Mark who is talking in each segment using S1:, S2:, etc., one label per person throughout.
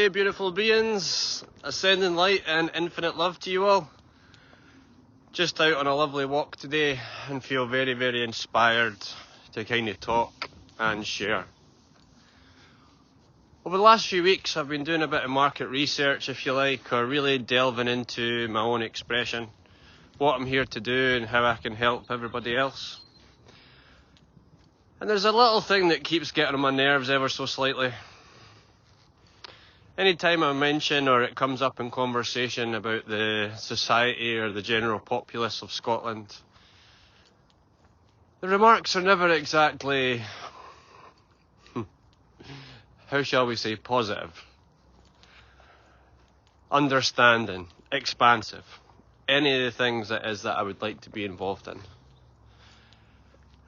S1: day, beautiful beings. Ascending light and infinite love to you all. Just out on a lovely walk today and feel very, very inspired to kind of talk and share. Over the last few weeks I've been doing a bit of market research, if you like, or really delving into my own expression, what I'm here to do and how I can help everybody else. And there's a little thing that keeps getting on my nerves ever so slightly. Anytime I mention or it comes up in conversation about the society or the general populace of Scotland, the remarks are never exactly, how shall we say, positive, understanding, expansive, any of the things that I would like to be involved in.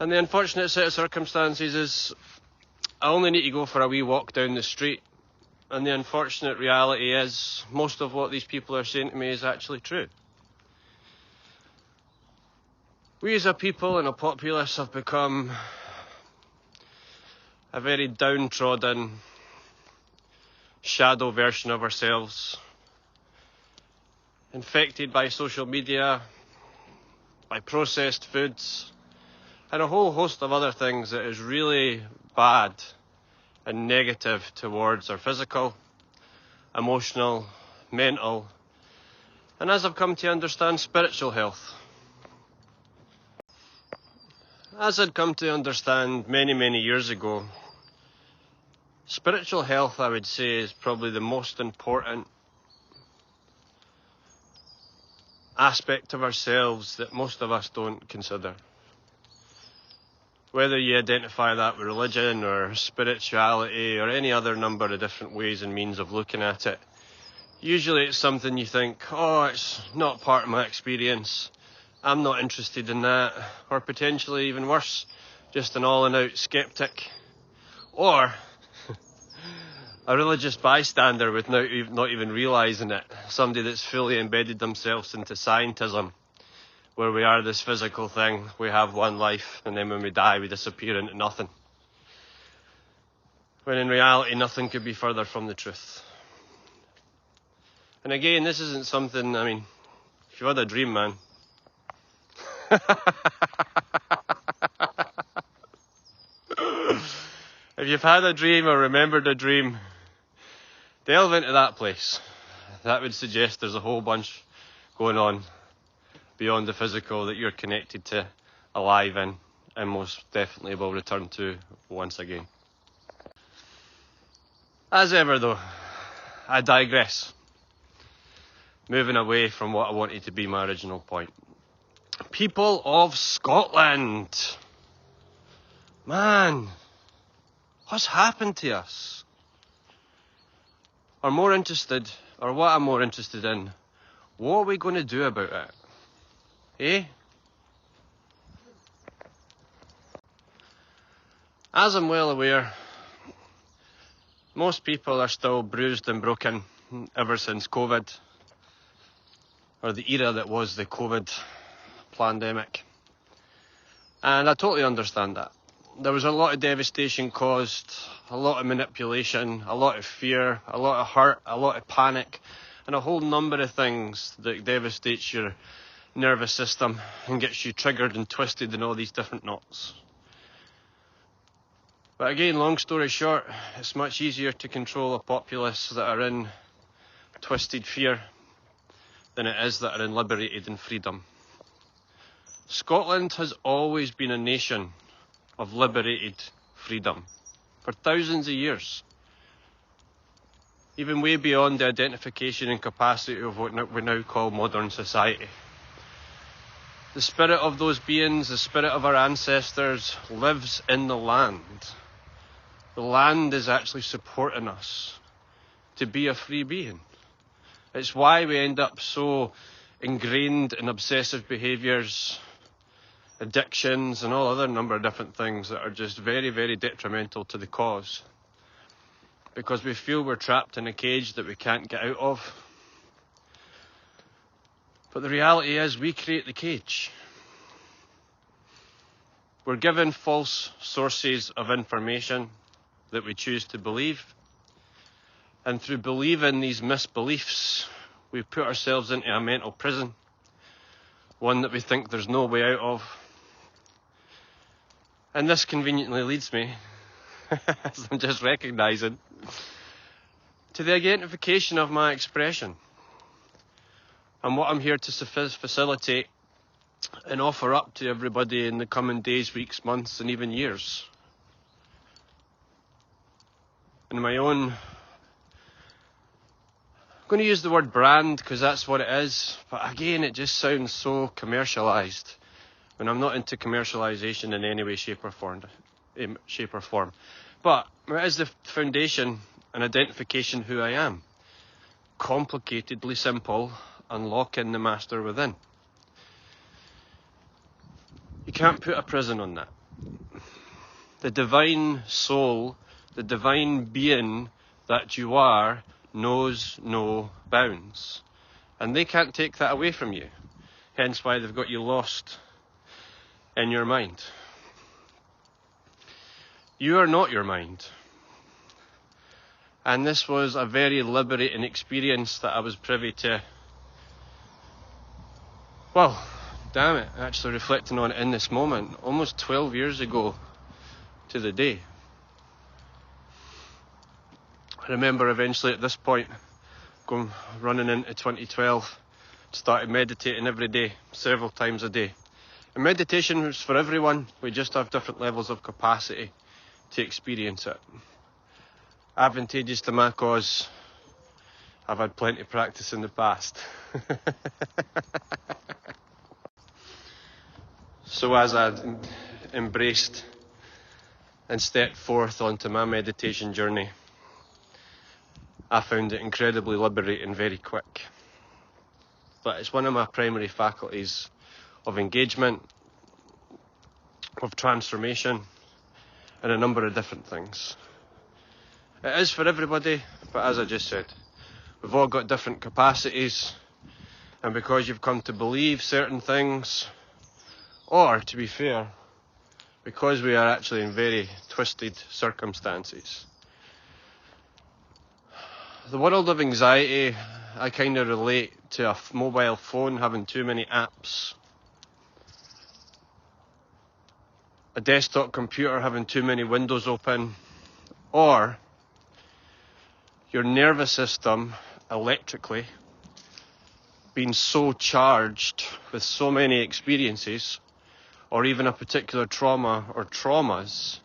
S1: And the unfortunate set of circumstances is I only need to go for a wee walk down the street. And the unfortunate reality is most of what these people are saying to me is actually true. We as a people and a populace have become a very downtrodden shadow version of ourselves, infected by social media, by processed foods, and a whole host of other things that is really bad and negative towards our physical, emotional, mental, and as I've come to understand, spiritual health. As I'd come to understand many, many years ago, spiritual health, I would say, is probably the most important aspect of ourselves that most of us don't consider. Whether you identify that with religion or spirituality or any other number of different ways and means of looking at it, usually it's something you think, oh, it's not part of my experience, I'm not interested in that, or potentially even worse, just an all and out skeptic, or a religious bystander with not even realising it, somebody that's fully embedded themselves into scientism, where we are this physical thing, we have one life, and then when we die we disappear into nothing. When in reality nothing could be further from the truth. And again, this isn't something, I mean, if you've had a dream, man. If you've had a dream or remembered a dream, delve into that place. That would suggest there's a whole bunch going on beyond the physical that you're connected to, alive in, and most definitely will return to once again. As ever though, I digress. Moving away from what I wanted to be my original point. People of Scotland. Man, what's happened to us? Or what I'm more interested in, what are we going to do about it? Eh? As I'm well aware, most people are still bruised and broken ever since COVID, or the era that was the COVID pandemic. And I totally understand that. There was a lot of devastation caused, a lot of manipulation, a lot of fear, a lot of hurt, a lot of panic, and a whole number of things that devastates your nervous system and gets you triggered and twisted in all these different knots. But again, long story short, it's much easier to control a populace that are in twisted fear than it is that are in liberated and freedom. Scotland has always been a nation of liberated freedom for thousands of years, even way beyond the identification and capacity of what we now call modern society. The spirit of those beings, the spirit of our ancestors, lives in the land. The land is actually supporting us to be a free being. It's why we end up so ingrained in obsessive behaviours, addictions, and all other number of different things that are just very, very detrimental to the cause. Because we feel we're trapped in a cage that we can't get out of. But the reality is we create the cage. We're given false sources of information that we choose to believe. And through believing these misbeliefs, we put ourselves into a mental prison, one that we think there's no way out of. And this conveniently leads me, as I'm just recognising, to the identification of my expression and what I'm here to facilitate and offer up to everybody in the coming days, weeks, months, and even years. In my own, I'm going to use the word brand because that's what it is, but again, it just sounds so commercialised when I'm not into commercialisation in any way, shape or form. But it is the foundation and identification who I am. Complicatedly simple, unlocking the master within. You can't put a prison on that. The divine soul, the divine being that you are, knows no bounds. And they can't take that away from you. Hence why they've got you lost in your mind. You are not your mind. And this was a very liberating experience that I was privy to. Well, damn it, actually reflecting on it in this moment, almost 12 years ago to the day. I remember eventually at this point, running into 2012, started meditating every day, several times a day. And meditation is for everyone, we just have different levels of capacity to experience it. Advantageous to my cause, I've had plenty of practice in the past. So as I embraced and stepped forth onto my meditation journey, I found it incredibly liberating very quick. But it's one of my primary faculties of engagement, of transformation, and a number of different things. It is for everybody, but as I just said, we've all got different capacities, and because you've come to believe certain things, or, to be fair, because we are actually in very twisted circumstances. The world of anxiety, I kind of relate to a mobile phone having too many apps. A desktop computer having too many windows open. Or your nervous system, electrically, being so charged with so many experiences, or even a particular trauma or traumas,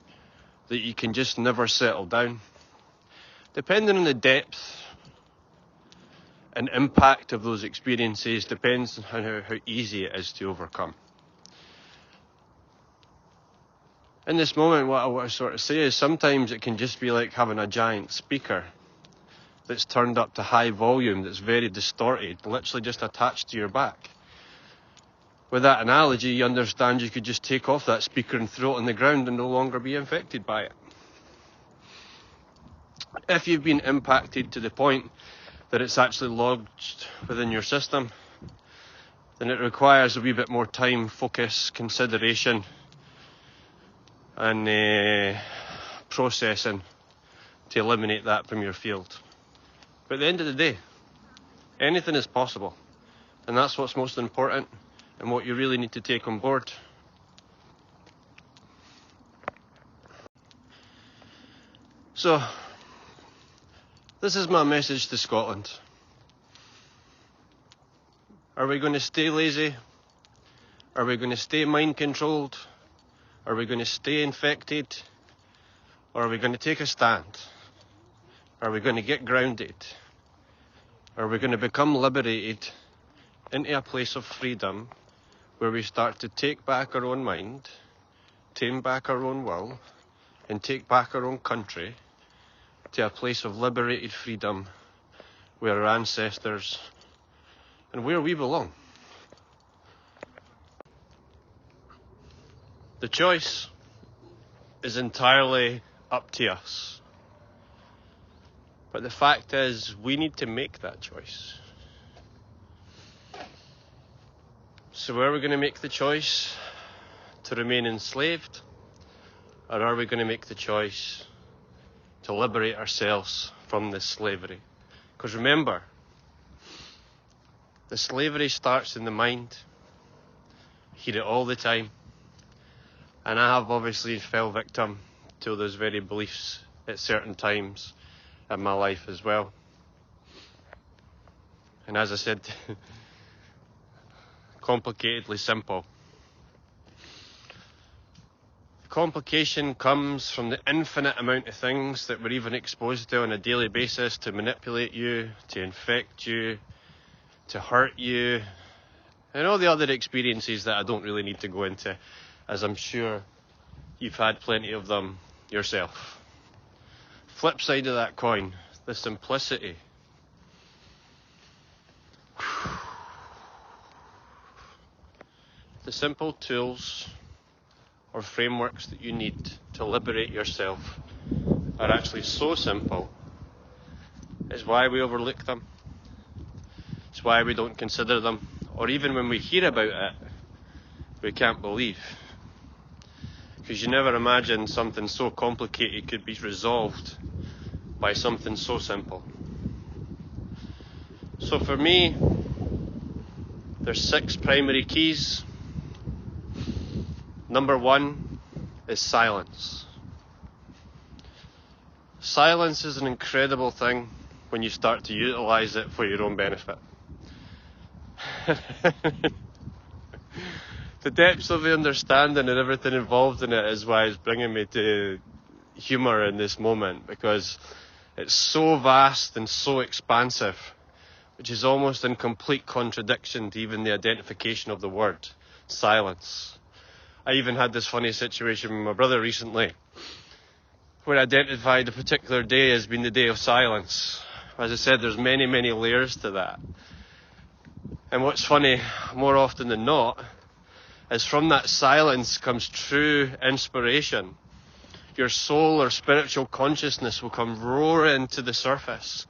S1: that you can just never settle down. Depending on the depth and impact of those experiences, depends on how easy it is to overcome. In this moment, what I want to sort of say is sometimes it can just be like having a giant speaker that's turned up to high volume, that's very distorted, literally just attached to your back. With that analogy, you understand you could just take off that speaker and throw it on the ground and no longer be infected by it. If you've been impacted to the point that it's actually lodged within your system, then it requires a wee bit more time, focus, consideration, and processing to eliminate that from your field. But at the end of the day, anything is possible, and that's what's most important and what you really need to take on board. So, this is my message to Scotland. Are we going to stay lazy? Are we going to stay mind controlled? Are we going to stay infected? Or are we going to take a stand? Are we going to get grounded? Are we going to become liberated into a place of freedom where we start to take back our own mind, tame back our own will, and take back our own country to a place of liberated freedom where our ancestors and where we belong? The choice is entirely up to us. But the fact is, we need to make that choice. So are we going to make the choice to remain enslaved? Or are we going to make the choice to liberate ourselves from this slavery. Because remember, the slavery starts in the mind. I hear it all the time. And I have obviously fell victim to those very beliefs at certain times in my life as well. And as I said, complicatedly simple. The complication comes from the infinite amount of things that we're even exposed to on a daily basis to manipulate you, to infect you, to hurt you, and all the other experiences that I don't really need to go into, as I'm sure you've had plenty of them yourself. Flip side of that coin, the simplicity. The simple tools or frameworks that you need to liberate yourself are actually so simple. It's why we overlook them. It's why we don't consider them. Or even when we hear about it, we can't believe. Because you never imagine something so complicated could be resolved by something so simple. So for me, there's 6 primary keys. Number 1 is silence. Silence is an incredible thing when you start to utilize it for your own benefit. The depths of the understanding and everything involved in it is why it's bringing me to humour in this moment, because it's so vast and so expansive, which is almost in complete contradiction to even the identification of the word, silence. I even had this funny situation with my brother recently, where I identified a particular day as being the day of silence. As I said, there's many, many layers to that. And what's funny, more often than not, is from that silence comes true inspiration. Your soul or spiritual consciousness will come roaring to the surface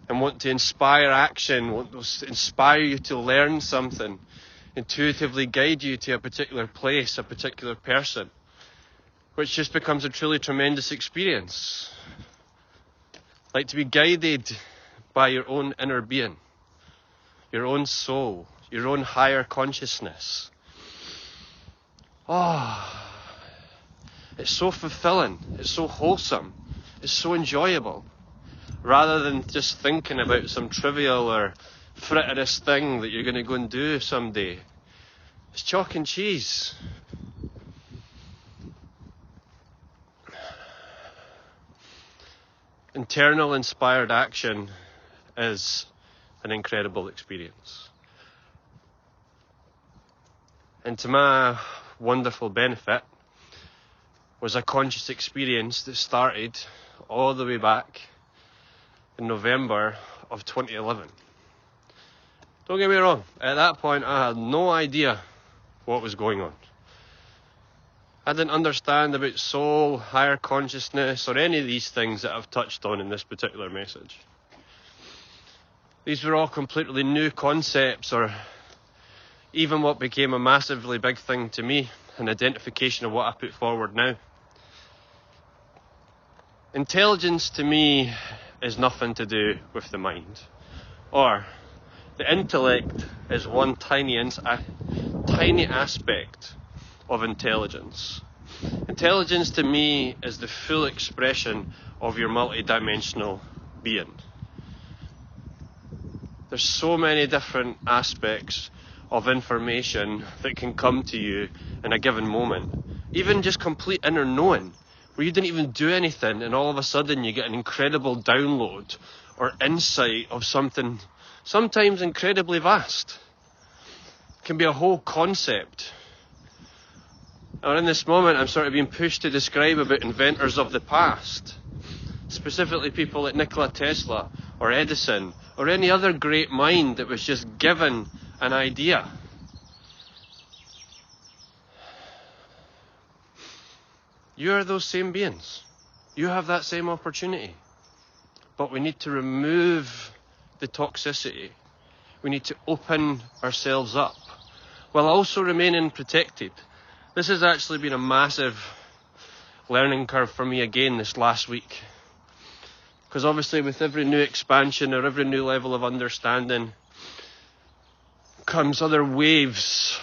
S1: and want to inspire action, want to inspire you to learn something, intuitively guide you to a particular place, a particular person, which just becomes a truly tremendous experience. Like to be guided by your own inner being, your own soul, your own higher consciousness. Oh, it's so fulfilling, it's so wholesome, it's so enjoyable. Rather than just thinking about some trivial or frivolous thing that you're going to go and do someday. It's chalk and cheese. Internal inspired action is an incredible experience. And to my wonderful benefit was a conscious experience that started all the way back in November of 2011. Don't get me wrong, at that point I had no idea what was going on. I didn't understand about soul, higher consciousness, or any of these things that I've touched on in this particular message. These were all completely new concepts, or even what became a massively big thing to me, an identification of what I put forward now. Intelligence to me is nothing to do with the mind. Or the intellect is one tiny aspect of intelligence. Intelligence to me is the full expression of your multidimensional being. There's so many different aspects of information that can come to you in a given moment. Even just complete inner knowing, where you didn't even do anything and all of a sudden you get an incredible download or insight of something sometimes incredibly vast. It can be a whole concept. Or in this moment I'm sort of being pushed to describe about inventors of the past, specifically people like Nikola Tesla or Edison or any other great mind that was just given an idea. You are those same beings. You have that same opportunity. But we need to remove the toxicity. We need to open ourselves up while also remaining protected. This has actually been a massive learning curve for me again this last week. Because obviously with every new expansion or every new level of understanding comes other waves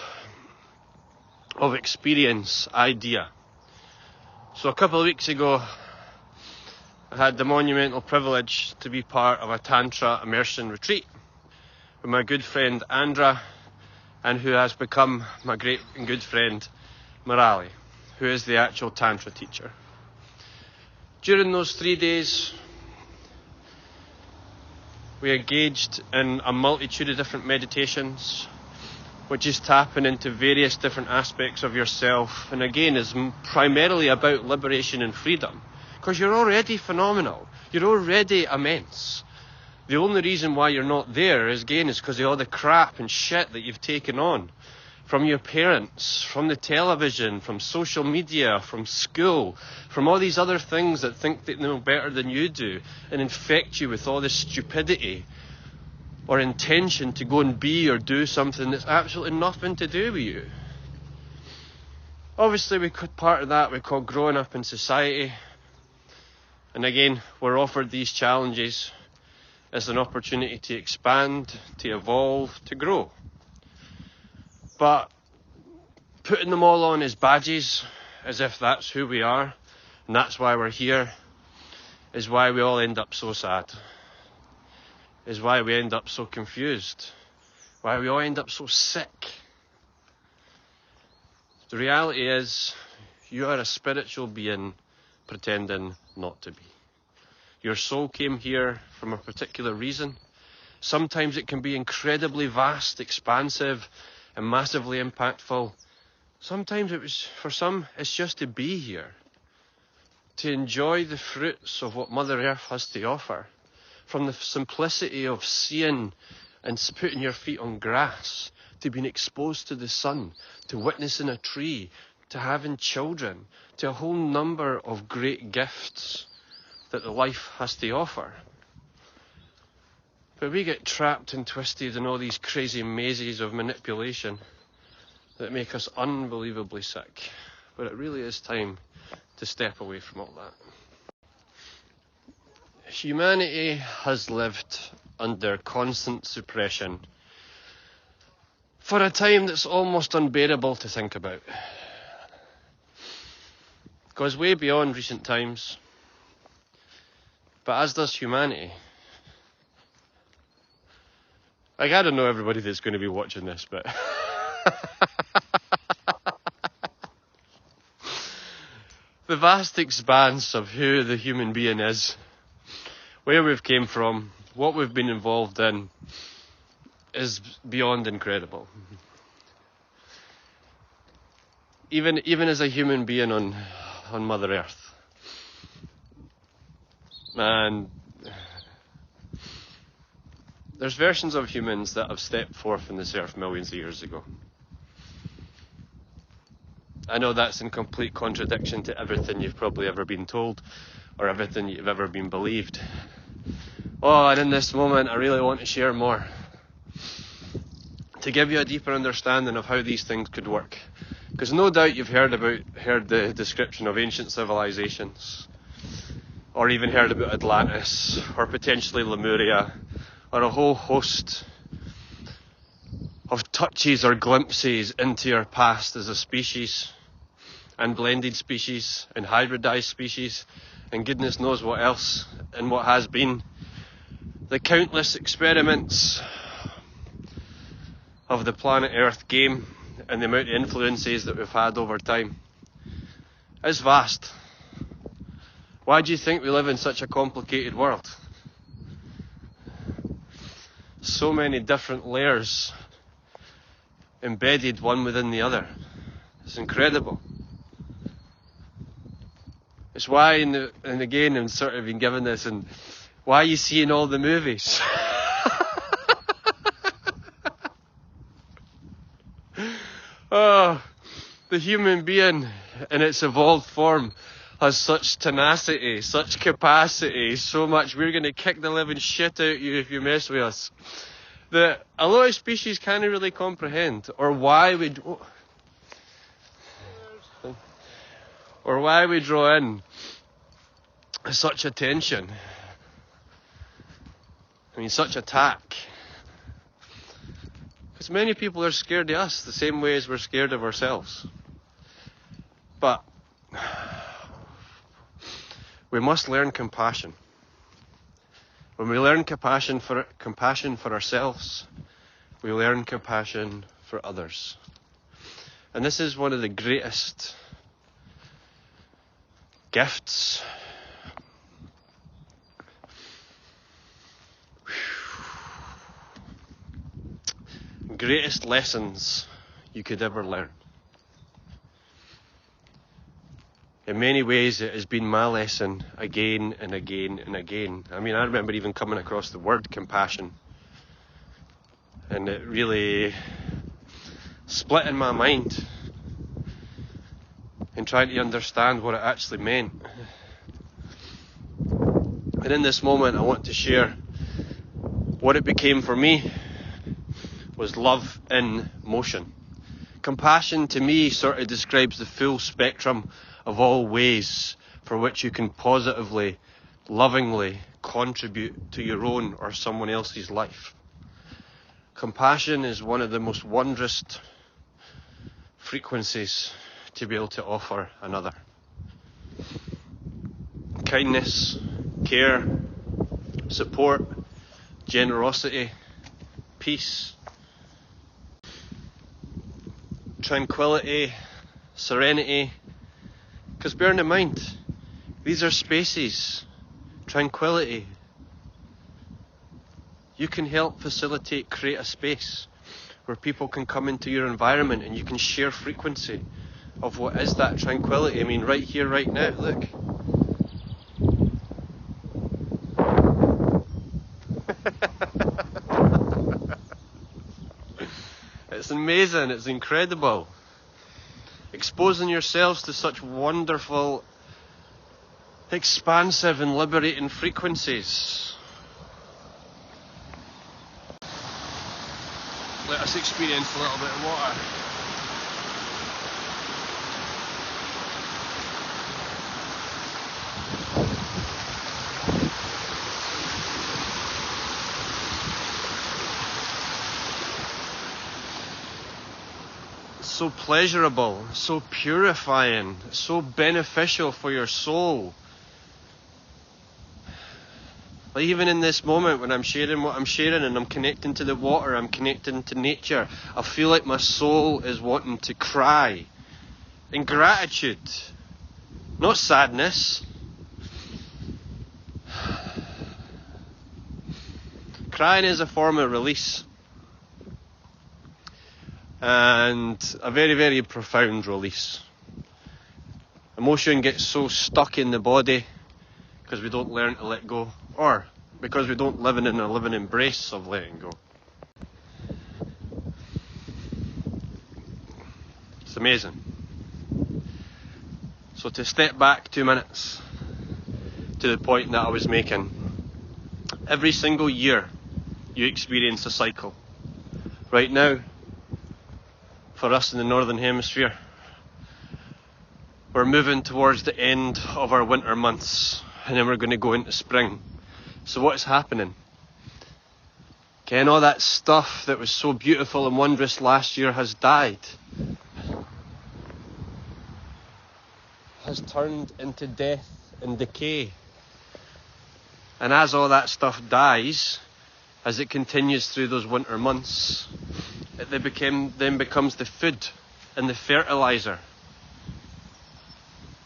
S1: of experience, idea. So a couple of weeks ago, I had the monumental privilege to be part of a Tantra immersion retreat with my good friend Andra, and who has become my great and good friend Morali, who is the actual Tantra teacher. During those 3 days, we engaged in a multitude of different meditations, which is tapping into various different aspects of yourself, and again is primarily about liberation and freedom, because you're already phenomenal, you're already immense. The only reason why you're not there is because of all the crap and shit that you've taken on from your parents, from the television, from social media, from school, from all these other things that think they know better than you do and infect you with all this stupidity or intention to go and be or do something that's absolutely nothing to do with you. Obviously, part of that we call growing up in society. And again, we're offered these challenges as an opportunity to expand, to evolve, to grow. But putting them all on as badges, as if that's who we are, and that's why we're here, is why we all end up so sad. Is why we end up so confused. Why we all end up so sick. The reality is, you are a spiritual being pretending not to be. Your soul came here from a particular reason. Sometimes it can be incredibly vast, expansive, and massively impactful. Sometimes for some, it's just to be here. To enjoy the fruits of what Mother Earth has to offer. From the simplicity of seeing and putting your feet on grass, to being exposed to the sun, to witnessing a tree, to having children, to a whole number of great gifts that the life has to offer. But we get trapped and twisted in all these crazy mazes of manipulation that make us unbelievably sick. But it really is time to step away from all that. Humanity has lived under constant suppression for a time that's almost unbearable to think about. It goes way beyond recent times. But as does humanity. I don't know everybody that's going to be watching this, but the vast expanse of who the human being is, where we've came from, what we've been involved in, is beyond incredible. Even as a human being on Mother Earth. And there's versions of humans that have stepped forth in this earth millions of years ago. I know that's in complete contradiction to everything you've probably ever been told or everything you've ever been believed. Oh, and in this moment I really want to share more to give you a deeper understanding of how these things could work. Because no doubt you've heard the description of ancient civilizations, or even heard about Atlantis, or potentially Lemuria, or a whole host of touches or glimpses into your past as a species, and blended species, and hybridized species, and goodness knows what else, and what has been. The countless experiments of the planet Earth game, and the amount of influences that we've had over time, is vast. Why do you think we live in such a complicated world? So many different layers embedded one within the other. It's incredible. It's why, and again, I'm sort of been given this, and why are you seeing all the movies? Oh, the human being in its evolved form has such tenacity, such capacity, so much. We're going to kick the living shit out of you if you mess with us. That a lot of species can't really comprehend, or why we draw in such attention I mean, such attack. Because many people are scared of us the same way as we're scared of ourselves. But we must learn compassion. When we learn compassion for ourselves, we learn compassion for others. And this is one of the greatest gifts, greatest lessons you could ever learn. In many ways, it has been my lesson again and again and again. I mean, I remember even coming across the word compassion, and it really split in my mind in trying to understand what it actually meant. And in this moment, I want to share what it became for me was love in motion. Compassion to me sort of describes the full spectrum of all ways for which you can positively, lovingly contribute to your own or someone else's life. Compassion is one of the most wondrous frequencies to be able to offer another. Kindness, care, support, generosity, peace, tranquility, serenity. Because bearing in mind, these are spaces, tranquility. You can help facilitate, create a space where people can come into your environment and you can share frequency of what is that tranquility. I mean, right here, right now, look. It's amazing, it's incredible. Exposing yourselves to such wonderful, expansive and liberating frequencies. Let us experience a little bit of water. So pleasurable, so purifying, so beneficial for your soul. Like even in this moment when I'm sharing what I'm sharing and I'm connecting to the water, I'm connecting to nature, I feel like my soul is wanting to cry in gratitude, not sadness. Crying is a form of release. And a very, very profound release. Emotion gets so stuck in the body because we don't learn to let go, or because we don't live in a living embrace of letting go. It's amazing. So to step back 2 minutes to the point that I was making, every single year you experience a cycle. Right now, for us in the Northern Hemisphere, we're moving towards the end of our winter months and then we're going to go into spring. So what's happening? Okay, and all that stuff that was so beautiful and wondrous last year has died. Has turned into death and decay. And as all that stuff dies, as it continues through those winter months, it then becomes the food and the fertilizer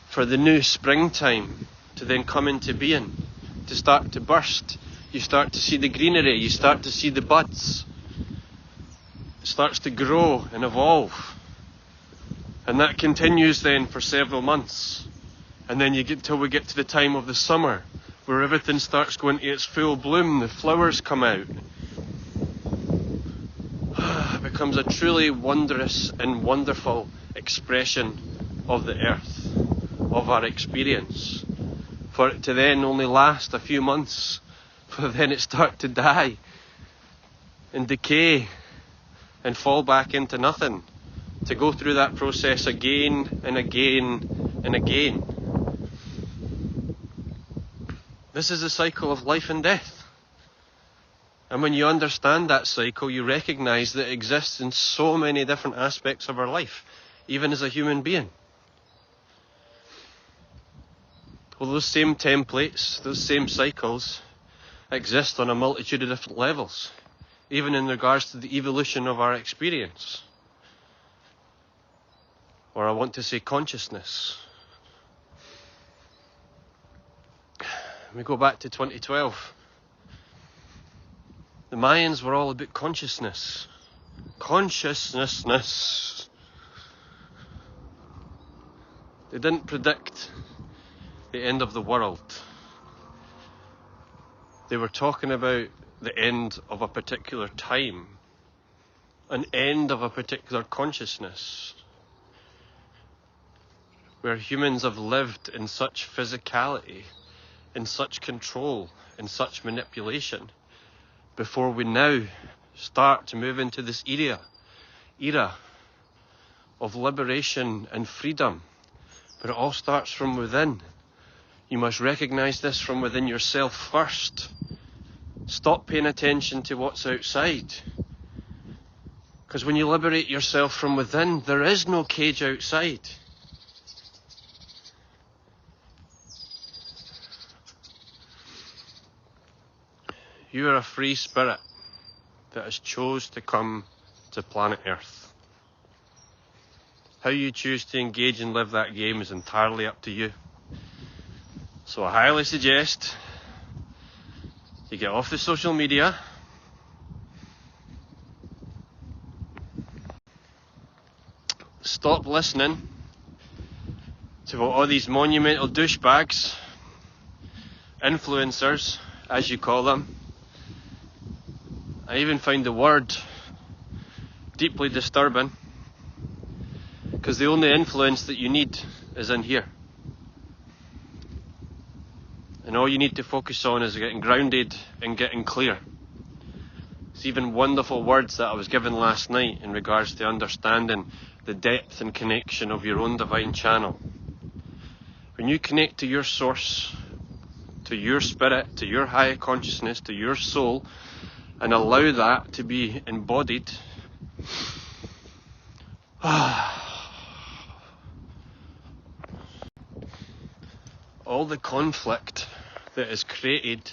S1: for the new springtime to then come into being, to start to burst. You start to see the greenery, you start to see the buds. It starts to grow and evolve. And that continues then for several months. And then you get till we get to the time of the summer, where everything starts going to its full bloom, the flowers come out. It becomes a truly wondrous and wonderful expression of the earth, of our experience. For it to then only last a few months, for then it start to die and decay and fall back into nothing, to go through that process again and again and again. This is the cycle of life and death. And when you understand that cycle, you recognize that it exists in so many different aspects of our life, even as a human being. Well, those same templates, those same cycles exist on a multitude of different levels, even in regards to the evolution of our experience. Or I want to say consciousness. We go back to 2012. The Mayans were all about consciousness. Consciousness. They didn't predict the end of the world. They were talking about the end of a particular time, an end of a particular consciousness, where humans have lived in such physicality, in such control, in such manipulation, before we now start to move into this era of liberation and freedom. But it all starts from within. You must recognize this from within yourself first. Stop paying attention to what's outside. Because when you liberate yourself from within, there is no cage outside. You are a free spirit that has chose to come to planet Earth. How you choose to engage and live that game is entirely up to you. So I highly suggest you get off the social media, stop listening to what all these monumental douchebags, influencers, as you call them. I even find the word deeply disturbing, because the only influence that you need is in here. And all you need to focus on is getting grounded and getting clear. It's even wonderful words that I was given last night in regards to understanding the depth and connection of your own divine channel. When you connect to your source, to your spirit, to your higher consciousness, to your soul, and allow that to be embodied, all the conflict that is created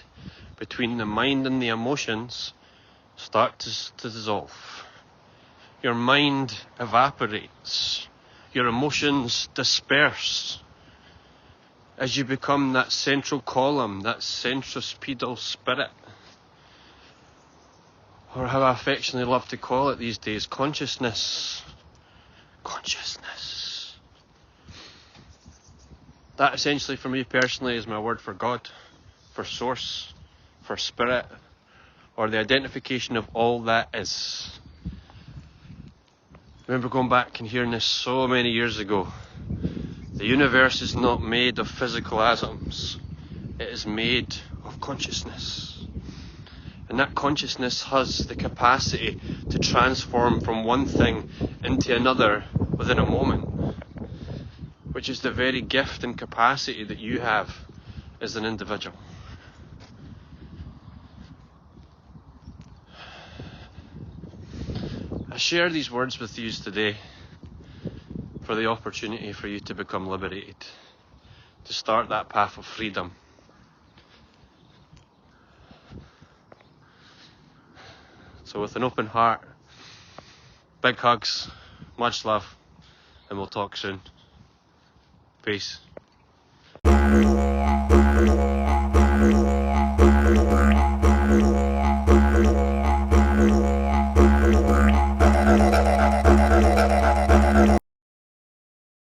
S1: between the mind and the emotions start to dissolve. Your mind evaporates. Your emotions disperse as you become that central column, that centripetal spirit. Or how I affectionately love to call it these days, consciousness. Consciousness. That essentially for me personally is my word for God, for source, for spirit, or the identification of all that is. I remember going back and hearing this so many years ago. The universe is not made of physical atoms. It is made of consciousness. And that consciousness has the capacity to transform from one thing into another within a moment, which is the very gift and capacity that you have as an individual. I share these words with you today for the opportunity for you to become liberated, to start that path of freedom. So with an open heart, big hugs, much love, and we'll talk soon. Peace.